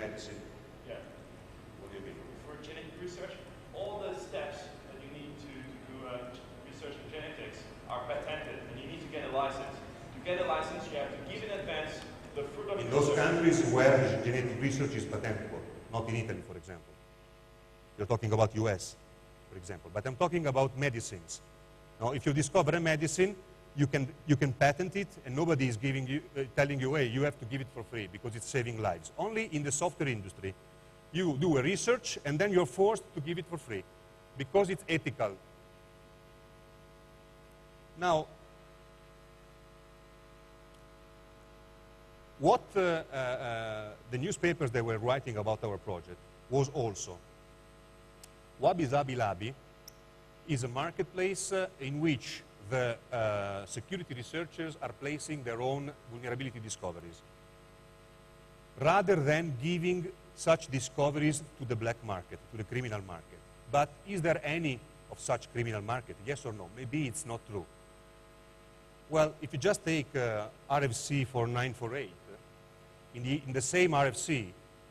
medicine. Yeah. What do you mean? For genetic research, all the steps that you need to do research in genetics are patented, and you need to get a license. To get a license, you have to give in advance the fruit of in those countries where genetic research is patentable, not in Italy, for example. You're talking about US, for example. But I'm talking about medicines. Now, if you discover a medicine, you can patent it, and nobody is giving you, telling you, hey, you have to give it for free because it's saving lives. Only in the software industry, you do a research, and then you're forced to give it for free because it's ethical. Now, what the newspapers that were writing about our project was also WabiSabiLabi is a marketplace in which the security researchers are placing their own vulnerability discoveries, rather than giving such discoveries to the black market, to the criminal market. But is there any of such criminal market? Yes or no? Maybe it's not true. Well, if you just take RFC 4948, in the same RFC,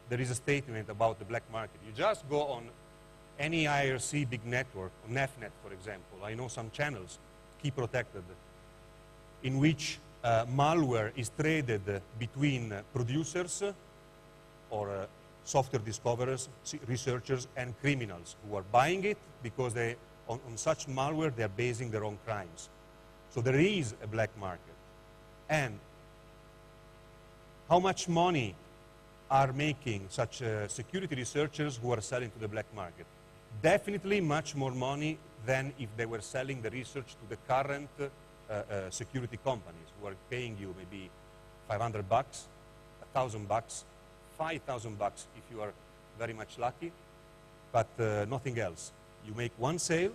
there is a statement about the black market. You just go on any IRC big network, on NEFnet, for example. I know some channels, key protected, in which malware is traded between producers or software discoverers, researchers, and criminals who are buying it because they, on such malware, they're basing their own crimes. So there is a black market. And how much money are making such security researchers who are selling to the black market? Definitely much more money than if they were selling the research to the current security companies who are paying you maybe $500, $1,000, $5,000 if you are very much lucky, but nothing else. You make one sale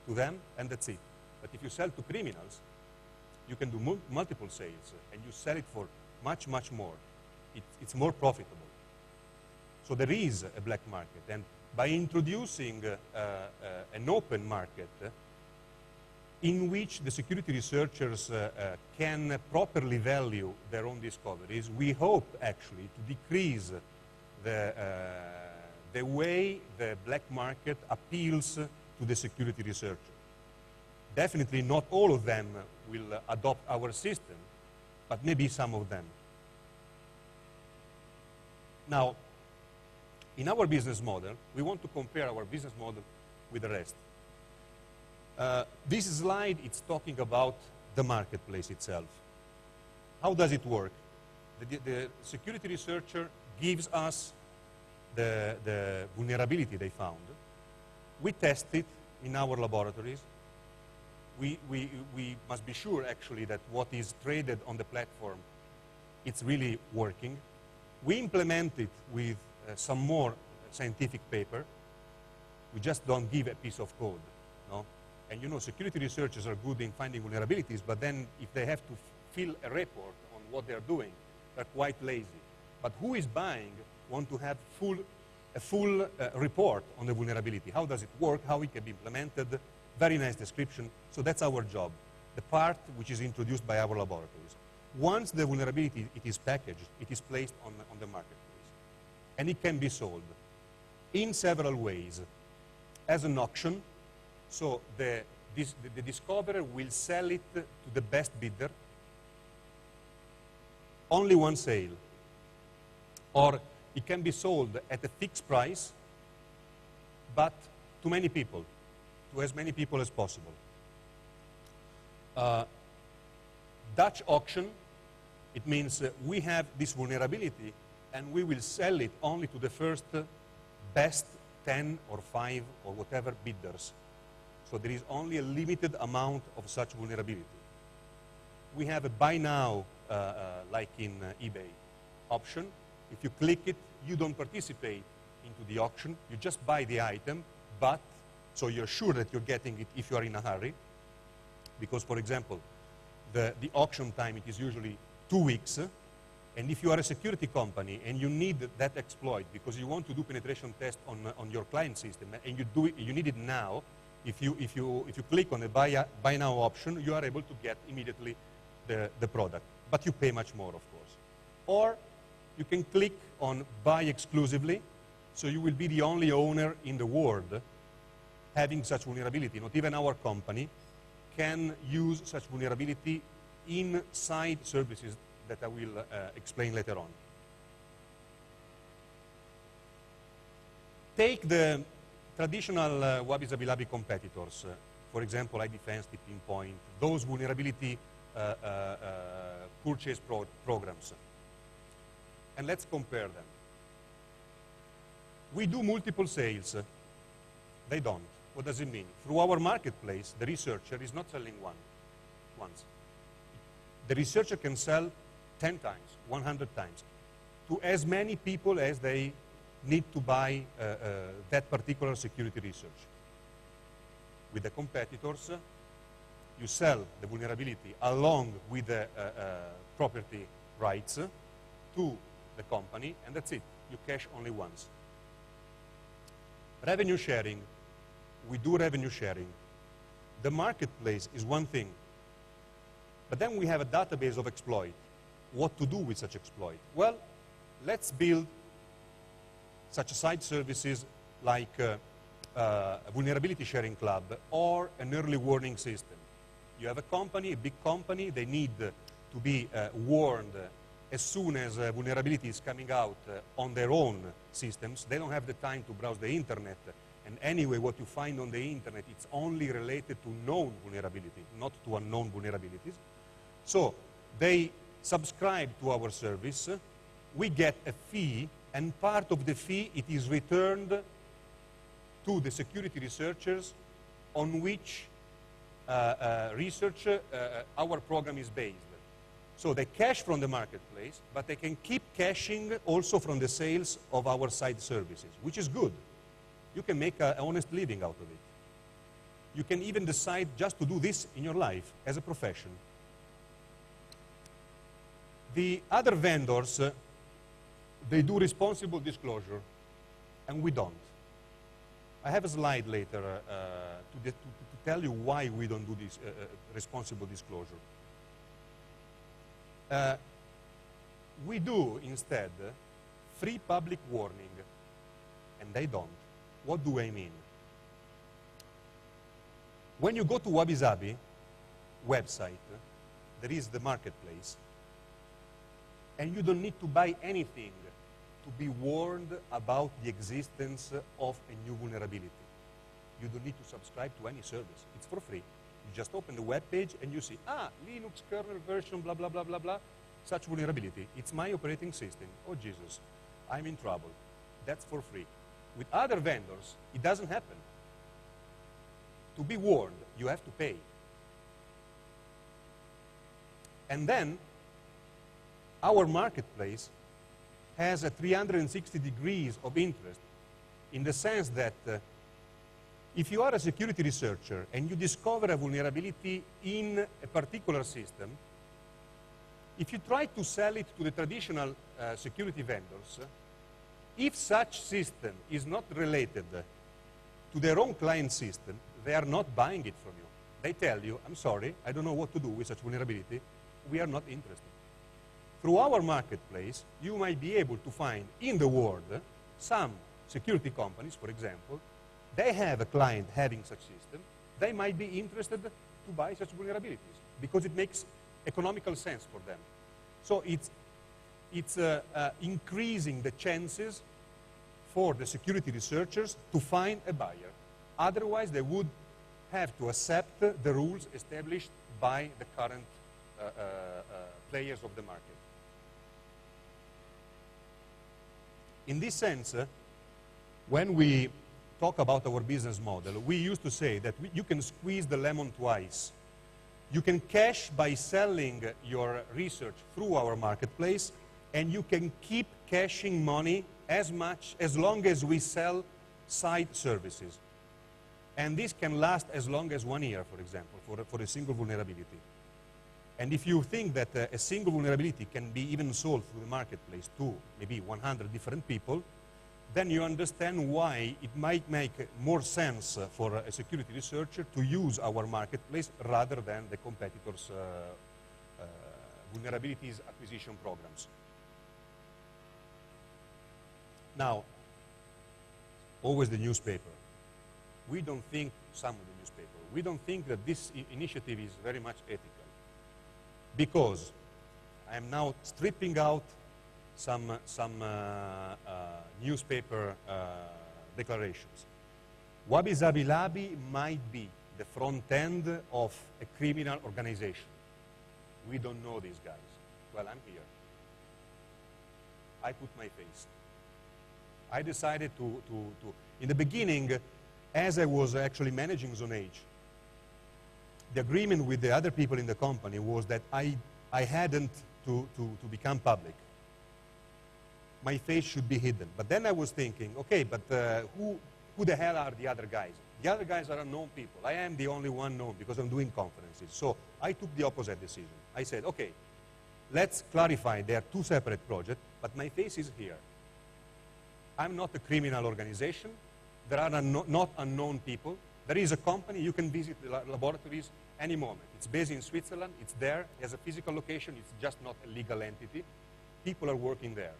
to them and that's it. But if you sell to criminals, you can do multiple sales and you sell it for much, much more. It's more profitable. So there is a black market. And by introducing an open market in which the security researchers can properly value their own discoveries, we hope actually to decrease the way the black market appeals to the security researcher. Definitely not all of them will adopt our system, but maybe some of them. Now, in our business model, we want to compare our business model with the rest. This slide, it's talking about the marketplace itself. How does it work? The security researcher gives us the vulnerability they found. We test it in our laboratories. We must be sure, actually, that what is traded on the platform, it's really working. We implement it with some more scientific paper. We just don't give a piece of code, no? And you know, security researchers are good in finding vulnerabilities, but then if they have to fill a report on what they're doing, they're quite lazy. But who is buying want to have a full report on the vulnerability. How does it work? How it can be implemented? Very nice description. So that's our job, the part which is introduced by our laboratories. Once the vulnerability it is packaged, it is placed on the marketplace. And it can be sold in several ways. As an auction, so the discoverer will sell it to the best bidder, only one sale. Or it can be sold at a fixed price, but to many people, to as many people as possible. Dutch auction, it means we have this vulnerability and we will sell it only to the first best 10 or 5 or whatever bidders. So there is only a limited amount of such vulnerability. We have a buy now, like in eBay, option. If you click it, you don't participate into the auction. You just buy the item, but so you're sure that you're getting it if you are in a hurry. Because, for example, the auction time, it is usually 2 weeks. And if you are a security company and you need that exploit because you want to do penetration test on your client system and you need it now, if you click on the buy now option, you are able to get immediately the product. But you pay much more, of course. Or you can click on Buy Exclusively, so you will be the only owner in the world having such vulnerability. Not even our company can use such vulnerability inside services that I will explain later on. Take the traditional WabiSabiLabi competitors, for example, iDefense, Tipping Point, those vulnerability purchase programs. And let's compare them. We do multiple sales. They don't. What does it mean? Through our marketplace, the researcher is not selling once. The researcher can sell 10 times, 100 times, to as many people as they need to buy that particular security research. With the competitors, you sell the vulnerability along with the property rights to the company, and that's it. You cache only once. Revenue sharing. We do revenue sharing. The marketplace is one thing, but then we have a database of exploit. What to do with such exploit? Well, let's build such side services like a vulnerability sharing club or an early warning system. You have a company, a big company, they need to be warned as soon as a vulnerability is coming out on their own systems. They don't have the time to browse the internet, and anyway what you find on the internet, it's only related to known vulnerability, not to unknown vulnerabilities. So they subscribe to our service, we get a fee, and part of the fee, it is returned to the security researchers on which research our program is based. So they cache from the marketplace, but they can keep caching also from the sales of our side services, which is good. You can make an honest living out of it. You can even decide just to do this in your life as a profession. The other vendors, they do responsible disclosure, and we don't. I have a slide later to tell you why we don't do this responsible disclosure. We do, instead, free public warning, and they don't. What do I mean? When you go to WabiSabi website, there is the marketplace, and you don't need to buy anything to be warned about the existence of a new vulnerability. You don't need to subscribe to any service. It's for free. You just open the web page and you see, Linux kernel version, blah, blah, blah, blah, blah, such vulnerability. It's my operating system. Oh, Jesus, I'm in trouble. That's for free. With other vendors, it doesn't happen. To be warned, you have to pay. And then, our marketplace has a 360 degrees of interest in the sense that if you are a security researcher and you discover a vulnerability in a particular system, if you try to sell it to the traditional security vendors, if such system is not related to their own client system, they are not buying it from you. They tell you, I'm sorry, I don't know what to do with such vulnerability. We are not interested. Through our marketplace, you might be able to find in the world some security companies, for example, they have a client having such system. They might be interested to buy such vulnerabilities because it makes economical sense for them. So it's increasing the chances for the security researchers to find a buyer. Otherwise, they would have to accept the rules established by the current players of the market. In this sense, when we talk about our business model, we used to say that you can squeeze the lemon twice. You can cash by selling your research through our marketplace, and you can keep cashing money as long as we sell side services. And this can last as long as 1 year, for example, for a single vulnerability. And if you think that a single vulnerability can be even sold through the marketplace to maybe 100 different people, then you understand why it might make more sense for a security researcher to use our marketplace rather than the competitors' vulnerabilities acquisition programs. Now, always the newspaper. We don't think, some of the newspaper, we don't think that this initiative is very much ethical. Because I am now stripping out some newspaper declarations. WabiSabiLabi might be the front end of a criminal organization. We don't know these guys. Well, I'm here. I put my face. I decided to in the beginning, as I was actually managing Zone H, the agreement with the other people in the company was that I hadn't to become public. My face should be hidden. But then I was thinking, okay, but who the hell are the other guys? The other guys are unknown people. I am the only one known because I'm doing conferences. So I took the opposite decision. I said, okay, let's clarify they are two separate projects, but my face is here. I'm not a criminal organization. There are not unknown people. There is a company. You can visit the laboratories any moment. It's based in Switzerland. It's there. It has a physical location. It's just not a legal entity. People are working there.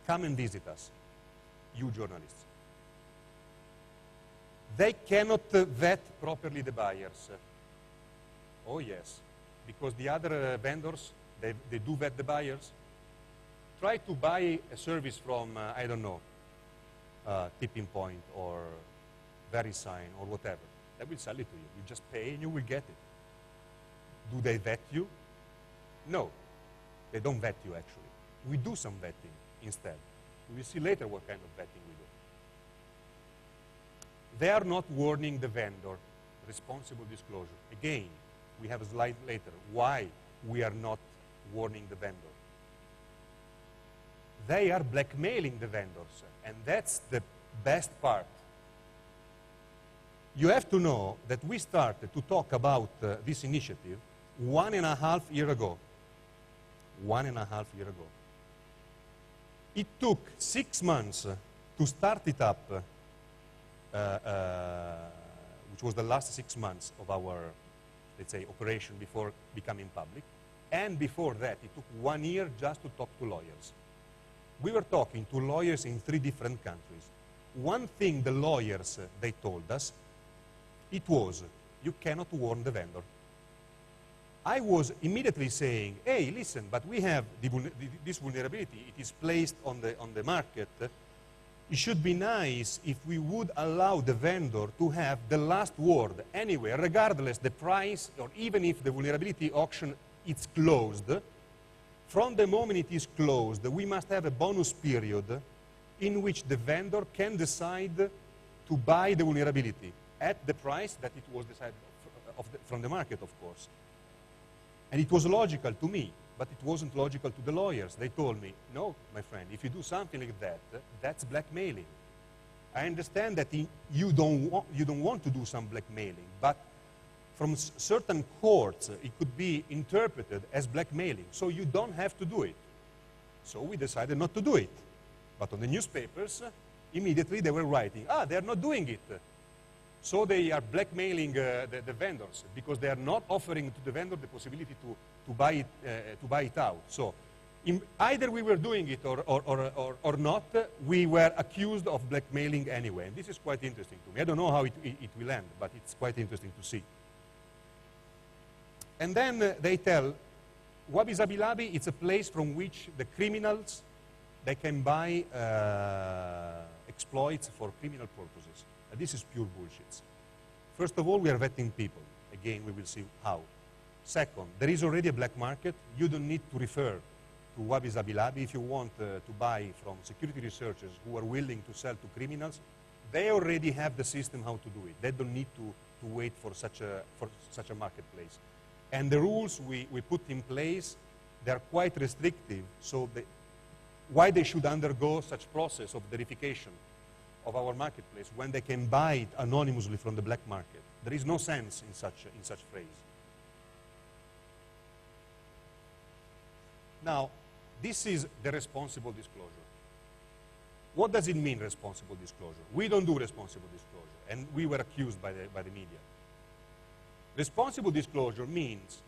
Come and visit us, you journalists. They cannot vet properly the buyers. Oh, yes, because the other vendors, they do vet the buyers. Try to buy a service from, I don't know, Tipping Point or VeriSign or whatever. They will sell it to you. You just pay and you will get it. Do they vet you? No, they don't vet you actually. We do some vetting instead. We will see later what kind of vetting we do. They are not warning the vendor. Responsible disclosure. Again, we have a slide later. Why we are not warning the vendor? They are blackmailing the vendors, and that's the best part. You have to know that we started to talk about this initiative 1.5 years ago. 1.5 years ago. It took 6 months to start it up, which was the last 6 months of our, let's say, operation before becoming public. And before that, it took 1 year just to talk to lawyers. We were talking to lawyers in 3 different countries. One thing the lawyers, they told us, it was, you cannot warn the vendor. I was immediately saying, hey, listen, but we have this vulnerability. It is placed on the market. It should be nice if we would allow the vendor to have the last word anyway, regardless the price, or even if the vulnerability auction is closed. From the moment it is closed, we must have a bonus period in which the vendor can decide to buy the vulnerability at the price that it was decided from the market, of course. And it was logical to me, but it wasn't logical to the lawyers. They told me, no, my friend, if you do something like that, that's blackmailing. I understand that you don't want to do some blackmailing, but from certain courts, it could be interpreted as blackmailing, so you don't have to do it. So we decided not to do it. But on the newspapers, immediately they were writing, they're not doing it. So they are blackmailing the vendors because they are not offering to the vendor the possibility to buy it out. So either we were doing it or not, we were accused of blackmailing anyway. And this is quite interesting to me. I don't know how it will end, but it's quite interesting to see. And then they tell, WabiSabiLabi, it's a place from which the criminals, they can buy exploits for criminal purposes. This is pure bullshit. First of all, we are vetting people. Again, we will see how. Second, there is already a black market. You don't need to refer to WabiSabiLabi if you want to buy from security researchers who are willing to sell to criminals. They already have the system how to do it. They don't need to wait for such a marketplace. And the rules we put in place, they are quite restrictive. So why they should undergo such process of verification of our marketplace when they can buy it anonymously from the black market? There is no sense in such phrase. Now, this is the responsible disclosure. What does it mean, responsible disclosure? We don't do responsible disclosure, and we were accused by the media. Responsible disclosure means